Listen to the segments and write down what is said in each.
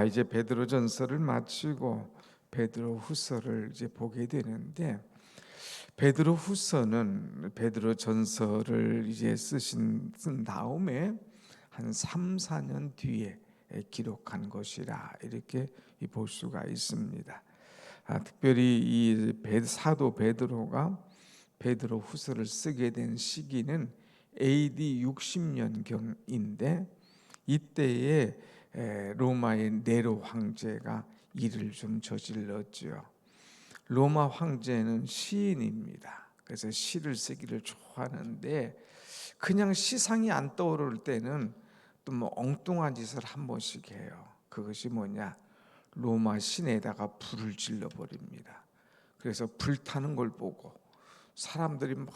자, 이제 베드로전서를 마치고 베드로후서를 이제 보게 되는데, 베드로후서는 베드로전서를 이제 쓴 다음에 한 3, 4년 뒤에 기록한 것이라 이렇게 볼 수가 있습니다. 특별히 이 사도 베드로가 베드로후서를 쓰게 된 시기는 AD 60년경인데, 이때에 로마의 네로 황제가 일을 좀 저질렀죠. 로마 황제는 시인입니다. 그래서 시를 쓰기를 좋아하는데, 그냥 시상이 안 떠오를 때는 또 뭐 엉뚱한 짓을 한 번씩 해요. 그것이 뭐냐? 로마 시내에다가 불을 질러 버립니다. 그래서 불타는 걸 보고 사람들이 막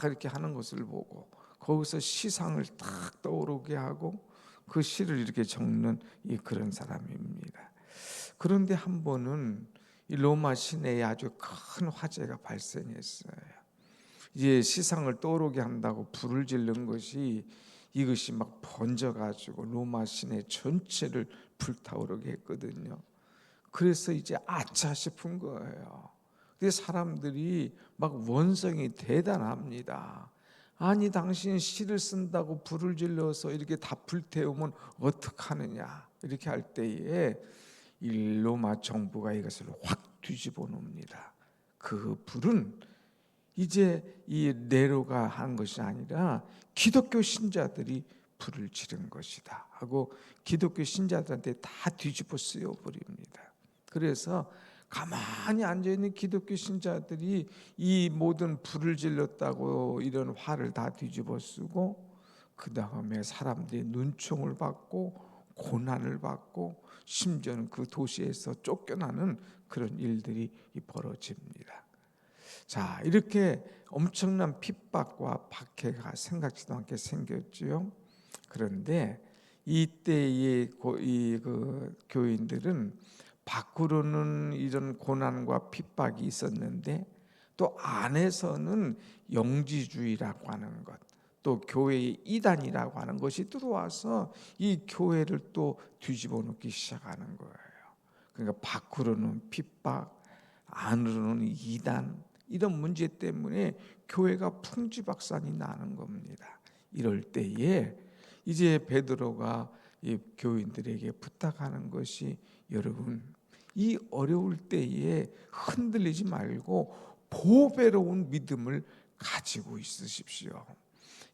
이렇게 하는 것을 보고 거기서 시상을 딱 떠오르게 하고 그 시를 이렇게 적는 그런 사람입니다. 그런데 한 번은 이 로마 시내에 아주 큰 화재가 발생했어요. 이제 시상을 떠오르게 한다고 불을 지른 것이 이것이 막 번져가지고 로마 시내 전체를 불타오르게 했거든요. 그래서 이제 아차 싶은 거예요. 근데 사람들이 막 원성이 대단합니다. 아니, 당신 시를 쓴다고 불을 질러서 이렇게 다 불태우면 어떡하느냐, 이렇게 할 때에 이 로마 정부가 이것을 확 뒤집어 놓습니다. 그 불은 이제 이 네로가 한 것이 아니라 기독교 신자들이 불을 지른 것이다 하고 기독교 신자들한테 다 뒤집어 쓰여 버립니다. 그래서 가만히 앉아있는 기독교 신자들이 이 모든 불을 질렀다고 이런 화를 다 뒤집어 쓰고, 그 다음에 사람들이 눈총을 받고 고난을 받고 심지어는 그 도시에서 쫓겨나는 그런 일들이 벌어집니다. 자, 이렇게 엄청난 핍박과 박해가 생각지도 않게 생겼지요. 그런데 이때의 그 교인들은 밖으로는 이런 고난과 핍박이 있었는데 또 안에서는 영지주의라고 하는 것, 또 교회의 이단이라고 하는 것이 들어와서 이 교회를 또 뒤집어 놓기 시작하는 거예요. 그러니까 밖으로는 핍박, 안으로는 이단, 이런 문제 때문에 교회가 풍지박산이 나는 겁니다. 이럴 때에 이제 베드로가 이 교인들에게 부탁하는 것이, 여러분, 이 어려울 때에 흔들리지 말고 보배로운 믿음을 가지고 있으십시오.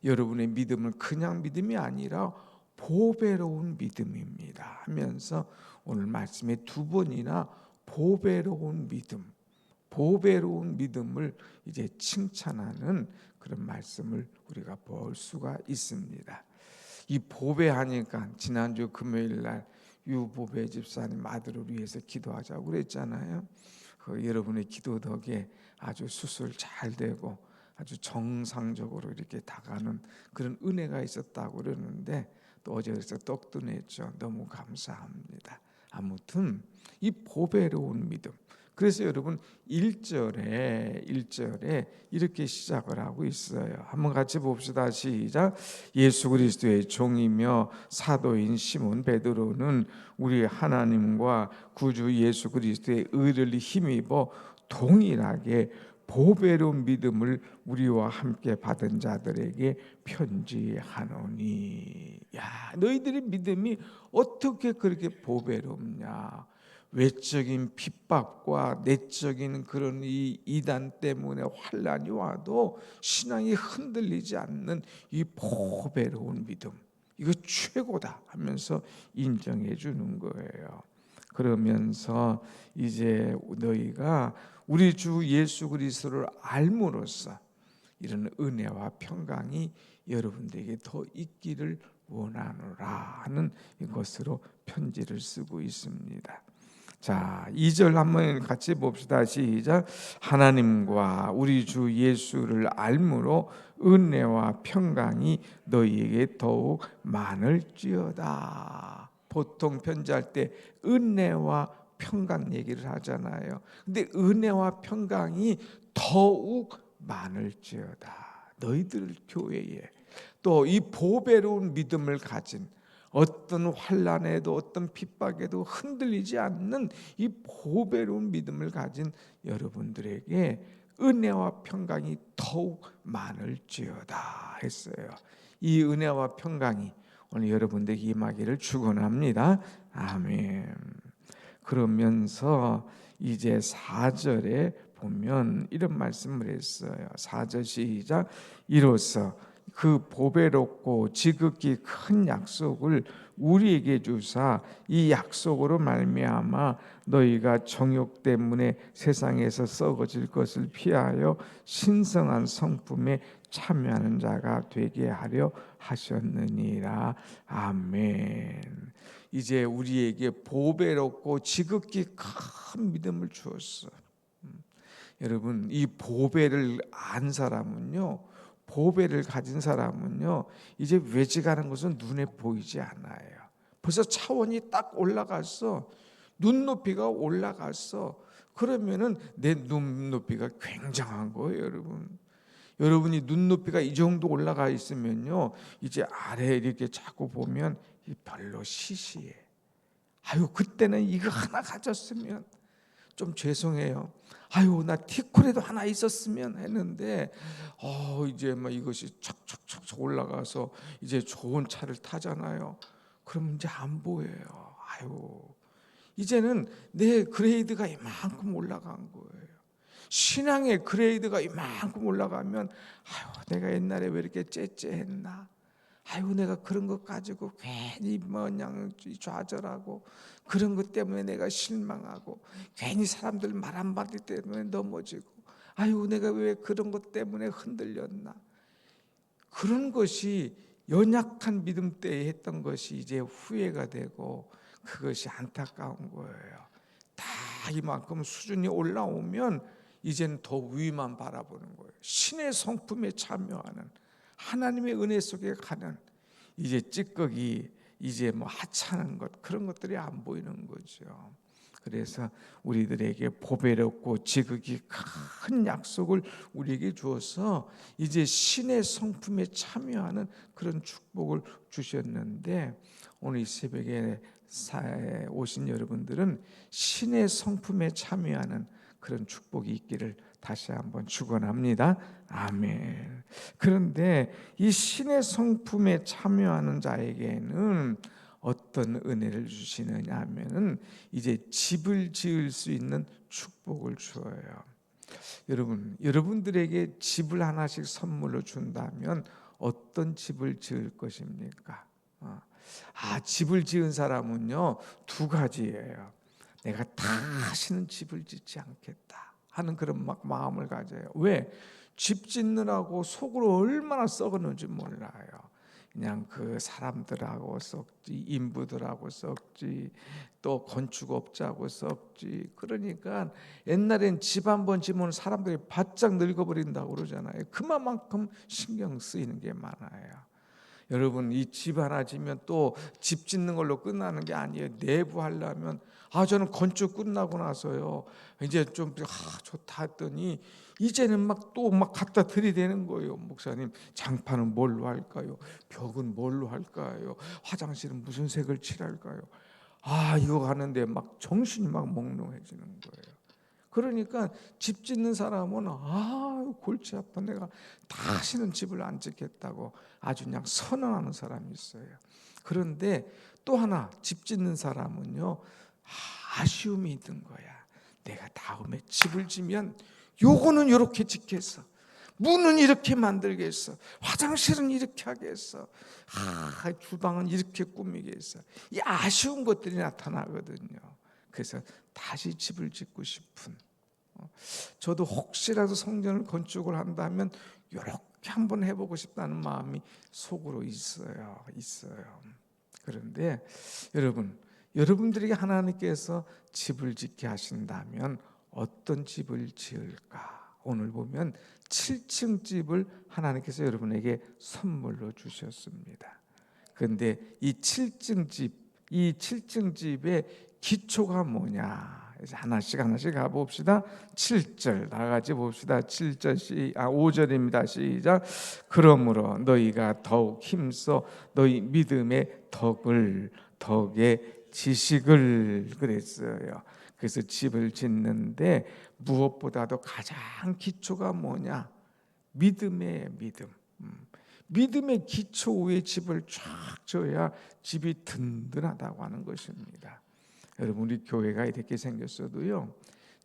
여러분의 믿음은 그냥 믿음이 아니라 보배로운 믿음입니다 하면서 오늘 말씀에 두 번이나 보배로운 믿음, 보배로운 믿음을 이제 칭찬하는 그런 말씀을 우리가 볼 수가 있습니다. 이 보배하니까 지난주 금요일 날 유보배 집사님 아들을 위해서 기도하자고 그랬잖아요. 여러분의 기도 덕에 아주 수술 잘 되고 아주 정상적으로 이렇게 다가는 그런 은혜가 있었다고 그러는데, 또 어제 그래서 떡도 냈죠. 너무 감사합니다. 아무튼 이 보배로운 믿음, 그래서 여러분 1절에 이렇게 시작을 하고 있어요. 한번 같이 봅시다. 시작. 예수 그리스도의 종이며 사도인 시몬 베드로는 우리 하나님과 구주 예수 그리스도의 의를 힘입어 동일하게 보배로운 믿음을 우리와 함께 받은 자들에게 편지하노니. 야, 너희들의 믿음이 어떻게 그렇게 보배롭냐? 외적인 핍박과 내적인 그런 이 이단 때문에 환난이 와도 신앙이 흔들리지 않는 이 보배로운 믿음, 이거 최고다 하면서 인정해 주는 거예요. 그러면서 이제 너희가 우리 주 예수 그리스도를 알므로써 이런 은혜와 평강이 여러분들에게 더 있기를 원하노라 하는 것으로 편지를 쓰고 있습니다. 자, 2절 한번 같이 봅시다. 시작. 하나님과 우리 주 예수를 알므로 은혜와 평강이 너희에게 더욱 많을지어다. 보통 편지할 때 은혜와 평강 얘기를 하잖아요. 근데 은혜와 평강이 더욱 많을지어다. 너희들 교회에 또 이 보배로운 믿음을 가진, 어떤 환난에도 어떤 핍박에도 흔들리지 않는 이 보배로운 믿음을 가진 여러분들에게 은혜와 평강이 더욱 많을지어다 했어요. 이 은혜와 평강이 오늘 여러분들에게 임하기를 축원합니다. 아멘. 그러면서 이제 4절에 보면 이런 말씀을 했어요. 4절 시작. 이로써 그 보배롭고 지극히 큰 약속을 우리에게 주사 이 약속으로 말미암아 너희가 정욕 때문에 세상에서 썩어질 것을 피하여 신성한 성품에 참여하는 자가 되게 하려 하셨느니라. 아멘. 이제 우리에게 보배롭고 지극히 큰 믿음을 주었어. 여러분, 이 보배를 안 사람은요, 보배를 가진 사람은요, 이제 외직하는 것은 눈에 보이지 않아요. 벌써 차원이 딱 올라갔어. 눈높이가 올라갔어. 그러면은 내 눈높이가 굉장한 거예요, 여러분. 여러분이 눈높이가 이 정도 올라가 있으면요, 이제 아래 이렇게 자꾸 보면 별로 시시해. 아유, 그때는 이거 하나 가졌으면 좀 죄송해요. 아유, 나 티코레도 하나 있었으면 했는데, 이제 막 이것이 척척척 올라가서 이제 좋은 차를 타잖아요. 그럼 이제 안 보여요. 아유, 이제는 내 그레이드가 이만큼 올라간 거예요. 신앙의 그레이드가 이만큼 올라가면, 아유, 내가 옛날에 왜 이렇게 째째했나? 아유, 내가 그런 것 가지고 괜히 뭐냐 좌절하고 그런 것 때문에 내가 실망하고 괜히 사람들 말 한마디 때문에 넘어지고 아유, 내가 왜 그런 것 때문에 흔들렸나? 그런 것이 연약한 믿음 때에 했던 것이 이제 후회가 되고 그것이 안타까운 거예요. 다 이만큼 수준이 올라오면 이제는 더 위만 바라보는 거예요. 신의 성품에 참여하는 하나님의 은혜 속에 가는 이제 찌꺼기 이제 뭐 하찮은 것 그런 것들이 안 보이는 거죠. 그래서 우리들에게 보배롭고 지극히 큰 약속을 우리에게 주어서 이제 신의 성품에 참여하는 그런 축복을 주셨는데 오늘 이 새벽에 오신 여러분들은 신의 성품에 참여하는 그런 축복이 있기를 다시 한번 축원합니다. 아멘. 그런데 이 신의 성품에 참여하는 자에게는 어떤 은혜를 주시느냐 하면은 이제 집을 지을 수 있는 축복을 주어요. 여러분들에게 집을 하나씩 선물로 준다면 어떤 집을 지을 것입니까? 집을 지은 사람은요, 두 가지예요. 내가 다시는 집을 짓지 않겠다 하는 그런 막 마음을 가져요. 왜? 집 짓느라고 속으로 얼마나 썩었는지 몰라요. 그냥 그 사람들하고 썩지, 인부들하고 썩지, 또 건축업자하고 썩지. 그러니까 옛날엔 집 한 번 지면 사람들이 바짝 늙어버린다고 그러잖아요. 그만큼 신경 쓰이는 게 많아요. 여러분, 이 집 하나 지면 또 집 짓는 걸로 끝나는 게 아니에요. 내부 하려면 저는 건축 끝나고 나서요 이제 좀 좋다 했더니 이제는 막 또 막 갖다 들이대는 거예요. 목사님, 장판은 뭘로 할까요? 벽은 뭘로 할까요? 화장실은 무슨 색을 칠할까요? 이거 하는데 막 정신이 막 몽롱해지는 거예요. 그러니까 집 짓는 사람은 골치 아파, 내가 다시는 집을 안 짓겠다고 아주 그냥 선언하는 사람이 있어요. 그런데 또 하나 집 짓는 사람은요, 아쉬움이 있는 거야. 내가 다음에 집을 지면 요거는 이렇게 짓겠어, 문은 이렇게 만들겠어, 화장실은 이렇게 하겠어, 주방은 이렇게 꾸미겠어. 이 아쉬운 것들이 나타나거든요. 그래서 다시 집을 짓고 싶은, 저도 혹시라도 성전을 건축을 한다면 이렇게 한번 해보고 싶다는 마음이 속으로 있어요. 그런데 여러분들에게 하나님께서 집을 짓게 하신다면 어떤 집을 지을까? 오늘 보면 7층 집을 하나님께서 여러분에게 선물로 주셨습니다. 그런데 이 7층 집의 기초가 뭐냐? 이제 하나씩 가봅시다. 7절 다 같이 봅시다. 7절 5절입니다. 시작. 그러므로 너희가 더욱 힘써 너희 믿음의 덕의 지식을 그랬어요. 그래서 집을 짓는데 무엇보다도 가장 기초가 뭐냐? 믿음의 믿음. 믿음의 기초 위에 집을 쫙 져야 집이 든든하다고 하는 것입니다. 여러분, 우리 교회가 이렇게 생겼어도요,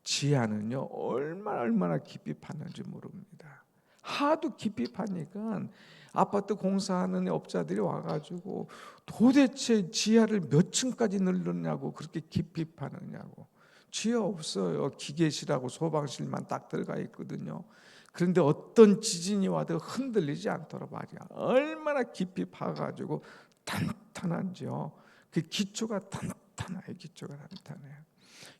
지하는요 얼마나 깊이 파는지 모릅니다. 하도 깊이 파니까 아파트 공사하는 업자들이 와가지고 도대체 지하를 몇 층까지 늘렸냐고, 그렇게 깊이 파느냐고. 지하 없어요. 기계실하고 소방실만 딱 들어가 있거든요. 그런데 어떤 지진이 와도 흔들리지 않도록 말이야. 얼마나 깊이 파가지고 탄탄한지요. 그 기초가 탄탄해요. 기초가 탄탄해요.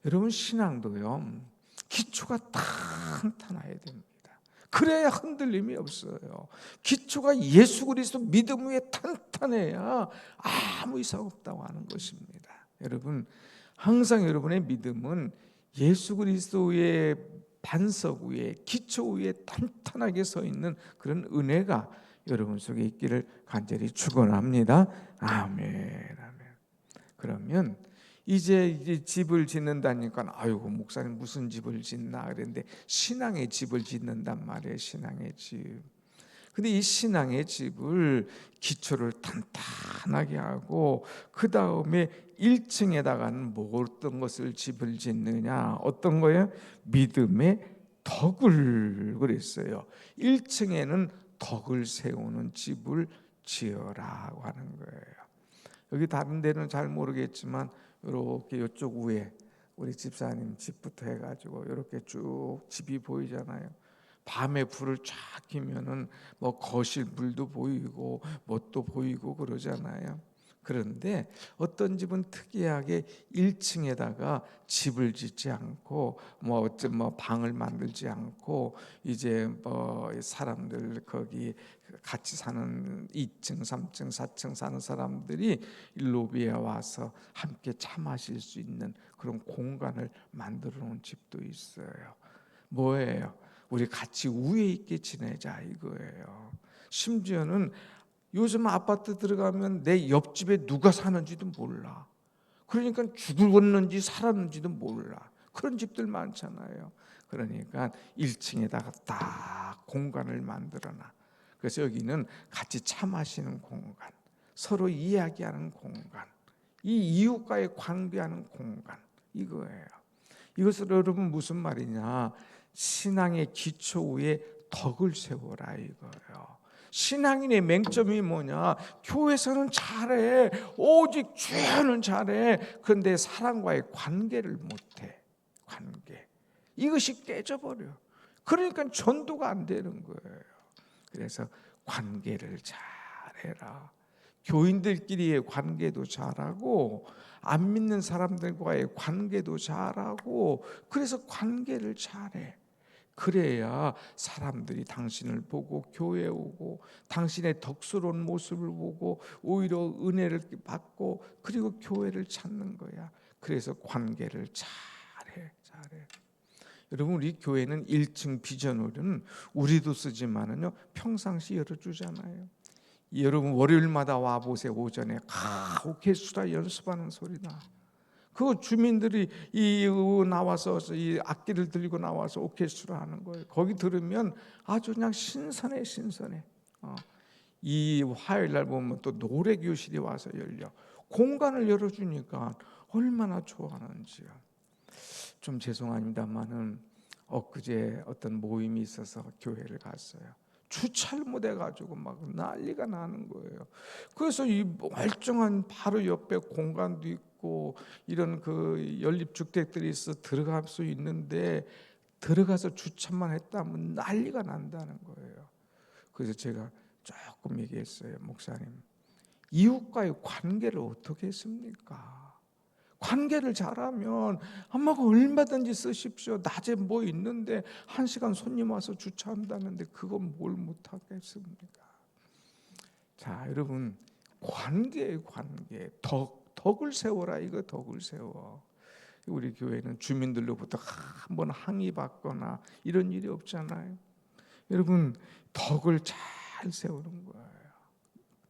여러분, 신앙도요, 기초가 탄탄해야 됩니다. 그래야 흔들림이 없어요. 기초가 예수 그리스도 믿음 위에 탄탄해야 아무 이상 없다고 하는 것입니다. 여러분, 항상 여러분의 믿음은 예수 그리스도의 반석 위에, 기초 위에 탄탄하게 서 있는 그런 은혜가 여러분 속에 있기를 간절히 축원합니다. 아멘. 그러면 이제 집을 짓는다니까, 아이고 목사님 무슨 집을 짓나 그랬는데, 신앙의 집을 짓는단 말이에요. 신앙의 집. 근데 이 신앙의 집을 기초를 탄탄하게 하고 그 다음에 1층에다가는 어떤 것을 집을 짓느냐? 어떤 거예요? 믿음의 덕을 그랬어요. 1층에는 덕을 세우는 집을 지어라고 하는 거예요. 여기 다른 데는 잘 모르겠지만 이렇게 이쪽 위에 우리 집사님 집부터 해가지고 이렇게 쭉 집이 보이잖아요. 밤에 불을 쫙 켜면은 뭐 거실 물도 보이고 뭣도 보이고 그러잖아요. 그런데 어떤 집은 특이하게 1층에다가 집을 짓지 않고 뭐 방을 만들지 않고 이제 뭐 사람들 거기 같이 사는 2층, 3층, 4층 사는 사람들이 로비에 와서 함께 차 마실 수 있는 그런 공간을 만들어 놓은 집도 있어요. 뭐예요? 우리 같이 위에 있게 지내자 이거예요. 심지어는 요즘 아파트 들어가면 내 옆집에 누가 사는지도 몰라. 그러니까 죽었는지 살았는지도 몰라. 그런 집들 많잖아요. 그러니까 1층에다가 딱 공간을 만들어놔. 그래서 여기는 같이 차 마시는 공간, 서로 이야기하는 공간, 이 이웃과의 관계하는 공간, 이거예요. 이것을 여러분 무슨 말이냐? 신앙의 기초 위에 덕을 세워라 이거예요. 신앙인의 맹점이 뭐냐? 교회에서는 잘해, 오직 주여는 잘해. 그런데 사람과의 관계를 못해. 관계, 이것이 깨져버려. 그러니까 전도가 안 되는 거예요. 그래서 관계를 잘해라. 교인들끼리의 관계도 잘하고 안 믿는 사람들과의 관계도 잘하고, 그래서 관계를 잘해. 그래야 사람들이 당신을 보고 교회에 오고 당신의 덕스러운 모습을 보고 오히려 은혜를 받고 그리고 교회를 찾는 거야. 그래서 관계를 잘해. 여러분, 우리 교회는 1층 비전홀은 우리도 쓰지만은요 평상시 열어주잖아요. 여러분 월요일마다 와 보세요. 오전에 오케스트라 연습하는 소리 나. 그 주민들이 나와서 이 악기를 들고 나와서 오케스트라 하는 거예요. 거기 들으면 아주 그냥 신선해. 이 화요일 날 보면 또 노래 교실이 와서 열려. 공간을 열어주니까 얼마나 좋아하는지요. 좀 죄송합니다만은 엊그제 어떤 모임이 있어서 교회를 갔어요. 주차를 못해 가지고 막 난리가 나는 거예요. 그래서 이 멀쩡한 바로 옆에 공간도 있고 이런 그 연립 주택들이 있어 들어갈 수 있는데 들어가서 주차만 했다면 난리가 난다는 거예요. 그래서 제가 조금 얘기했어요. 목사님, 이웃과의 관계를 어떻게 했습니까? 관계를 잘하면 엄마가 얼마든지 쓰십시오. 낮에 뭐 있는데 1시간 손님 와서 주차한다는데 그건 뭘 못하겠습니까? 자, 여러분, 관계 덕을 세워라. 이거 덕을 세워. 우리 교회는 주민들로부터 한번 항의받거나 이런 일이 없잖아요. 여러분, 덕을 잘 세우는 거예요.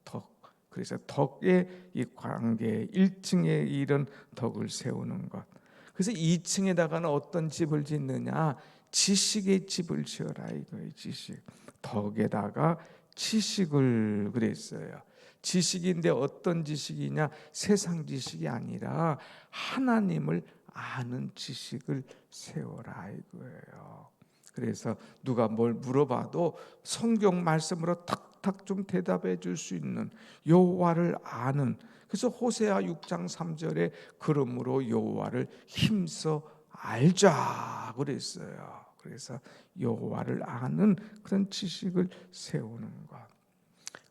덕. 그래서 덕의 이 관계, 1층에 이런 덕을 세우는 것. 그래서 2층에다가는 어떤 집을 짓느냐? 지식의 집을 지어라 이거예요. 지식. 덕에다가 지식을 그랬어요. 지식인데 어떤 지식이냐? 세상 지식이 아니라 하나님을 아는 지식을 세워라 이거예요. 그래서 누가 뭘 물어봐도 성경 말씀으로 탁탁 좀 대답해 줄 수 있는 여호와를 아는. 그래서 호세아 6장 3절에 그러므로 여호와를 힘써 알자 그랬어요. 그래서 여호와를 아는 그런 지식을 세우는 것.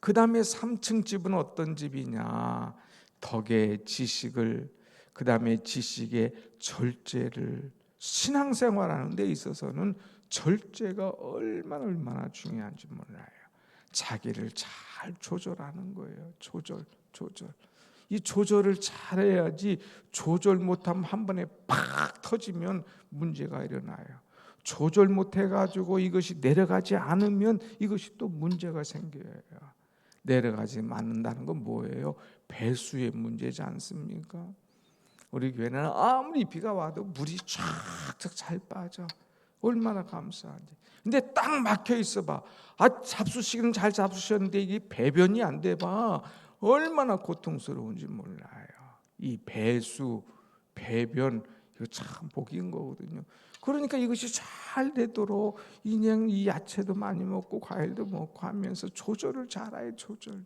그 다음에 3층 집은 어떤 집이냐? 덕의 지식을, 그 다음에 지식의 절제를. 신앙생활하는 데 있어서는 절제가 얼마나 중요한지 몰라요. 자기를 잘 조절하는 거예요. 조절. 이 조절을 잘해야지. 조절 못하면 한 번에 팍 터지면 문제가 일어나요. 조절 못해가지고 이것이 내려가지 않으면 이것이 또 문제가 생겨요. 내려가지 않는다는 건 뭐예요? 배수의 문제지 않습니까? 우리 교회는 아무리 비가 와도 물이 쫙쫙 잘 빠져. 얼마나 감사한지. 근데 딱 막혀 있어 봐. 잡수시기는 잘 잡수셨는데 이게 배변이 안 돼 봐. 얼마나 고통스러운지 몰라요. 이 배수, 배변 이거 참 복인 거거든요. 그러니까 이것이 잘 되도록 그냥 이 야채도 많이 먹고 과일도 먹고 하면서 조절을 잘해요. 조절.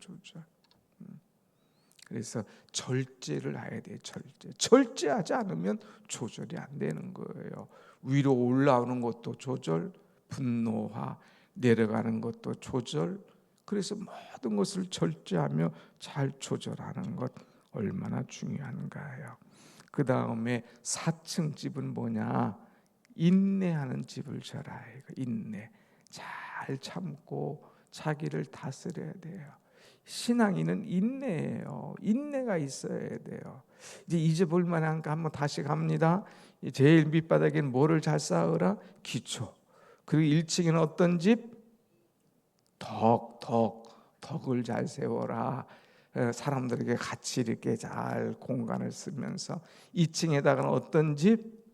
그래서 절제를 해야 돼요. 절제하지 않으면 조절이 안 되는 거예요. 위로 올라오는 것도 조절, 분노화, 내려가는 것도 조절. 그래서 모든 것을 절제하며 잘 조절하는 것 얼마나 중요한가요? 그 다음에 4층 집은 뭐냐? 인내하는 집을 져라. 인내. 잘 참고 자기를 다스려야 돼요. 신앙인은 인내예요. 인내가 있어야 돼요. 이제 잊어볼 만한가 한번 다시 갑니다. 제일 밑바닥에는 뭐를 잘 쌓으라? 기초. 그리고 1층에는 어떤 집? 덕을 잘 세워라. 사람들에게 같이 이렇게 잘 공간을 쓰면서. 2층에다가는 어떤 집?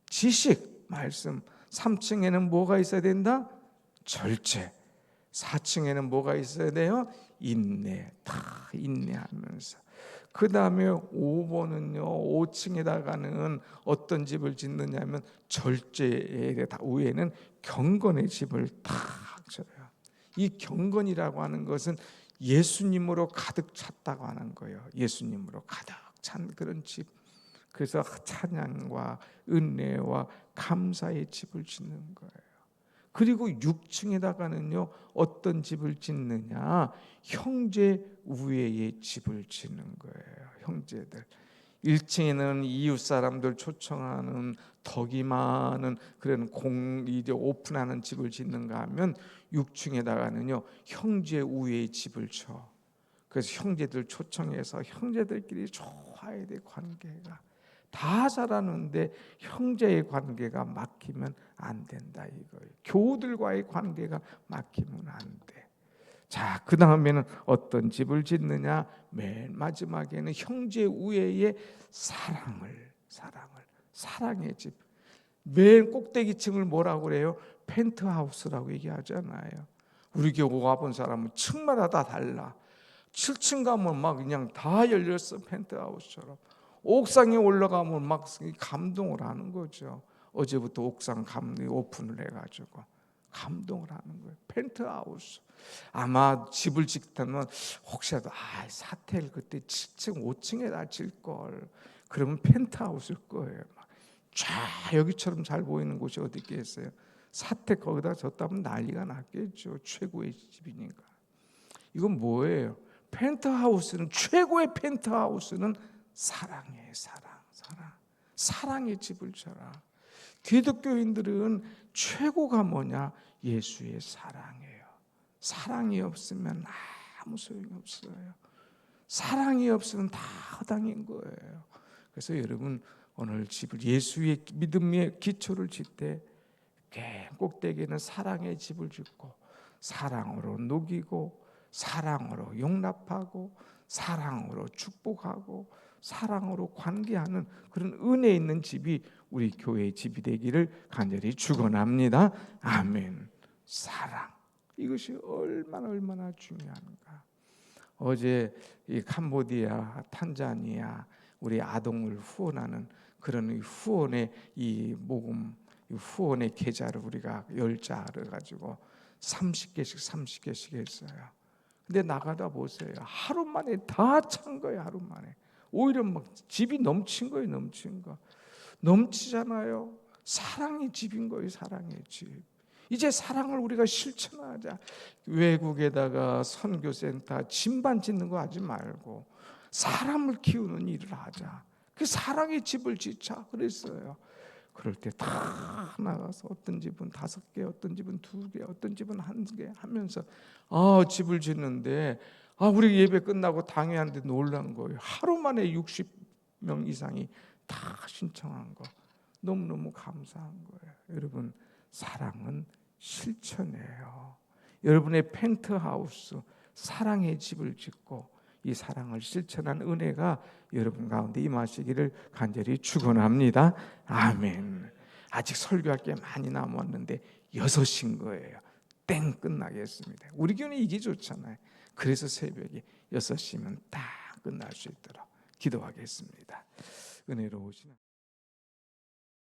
지식, 말씀. 3층에는 뭐가 있어야 된다? 절제. 4층에는 뭐가 있어야 돼요? 인내. 다 인내하면서. 그 다음에 5번은요, 5층에다가는 어떤 집을 짓느냐면 절제의 위에는 경건의 집을 탁 져요. 이 경건이라고 하는 것은 예수님으로 가득 찼다고 하는 거예요. 예수님으로 가득 찬 그런 집. 그래서 찬양과 은혜와 감사의 집을 짓는 거예요. 그리고 6층에다가는요 어떤 집을 짓느냐? 형제 우애의 집을 짓는 거예요. 형제들. 1층에는 이웃 사람들 초청하는 덕이 많은 그런 이제 오픈하는 집을 짓는가 하면 6층에다가는요 형제 우애의 집을 쳐. 그래서 형제들 초청해서 형제들끼리 좋아야 돼. 관계가 다 잘하는데 형제의 관계가 막히면 안 된다 이거예요. 교우들과의 관계가 막히면 안 돼. 자, 그 다음에는 어떤 집을 짓느냐? 맨 마지막에는 형제 우애의 사랑의 집. 맨 꼭대기층을 뭐라고 그래요? 펜트하우스라고 얘기하잖아요. 우리 교회 와본 사람은 층마다 다 달라. 7층 가면 막 그냥 다 열렸어. 펜트하우스처럼. 옥상에 올라가면 막 감동을 하는 거죠. 어제부터 옥상 오픈을 해가지고 감동을 하는 거예요. 펜트하우스. 아마 집을 짓다면 혹시라도 사태를 그때 7층, 5층에다 질 걸. 그러면 펜트하우스일 거예요. 쫙 여기처럼 잘 보이는 곳이 어디 있겠어요? 사태 거기다 졌다면 난리가 났겠죠. 최고의 집이니까. 이건 뭐예요? 펜트하우스는 최고의 펜트하우스는 사랑이에요. 사랑의 집을 져라. 기독교인들은 최고가 뭐냐? 예수의 사랑이에요. 사랑이 없으면 아무 소용이 없어요. 사랑이 없으면 다 허당인 거예요. 그래서 여러분 오늘 집을 예수의 믿음의 기초를 짓되 꼭대기에는 사랑의 집을 짓고 사랑으로 녹이고 사랑으로 용납하고 사랑으로 축복하고 사랑으로 관계하는 그런 은혜 있는 집이 우리 교회의 집이 되기를 간절히 축원합니다. 아멘. 사랑, 이것이 얼마나 중요한가. 어제 이 캄보디아, 탄자니아 우리 아동을 후원하는 그런 후원의 이 모금, 이 후원의 계좌를 우리가 열자를 가지고 30개씩 했어요. 근데 나가다 보세요. 하루 만에 다 찬 거예요. 하루 만에. 오히려 막 집이 넘친 거예요. 넘친 거. 넘치잖아요. 사랑의 집인 거예요. 사랑의 집. 이제 사랑을 우리가 실천하자. 외국에다가 선교센터 짐반 짓는 거 하지 말고 사람을 키우는 일을 하자. 그 사랑의 집을 짓자 그랬어요. 그럴 때 다 나가서 어떤 집은 5개, 어떤 집은 2개, 어떤 집은 1개 하면서 집을 짓는데 우리 예배 끝나고 당회하는데 놀란 거예요. 하루 만에 60명 이상이 다 신청한 거. 너무너무 감사한 거예요. 여러분, 사랑은 실천이에요. 여러분의 펜트하우스, 사랑의 집을 짓고 이 사랑을 실천한 은혜가 여러분 가운데 임하시기를 간절히 축원합니다. 아멘. 아직 설교할 게 많이 남았는데 6시인 거예요. 땡 끝나겠습니다. 우리 교회는 이게 좋잖아요. 그래서 새벽에 6시면 딱 끝날 수 있도록 기도하겠습니다. 은혜로우신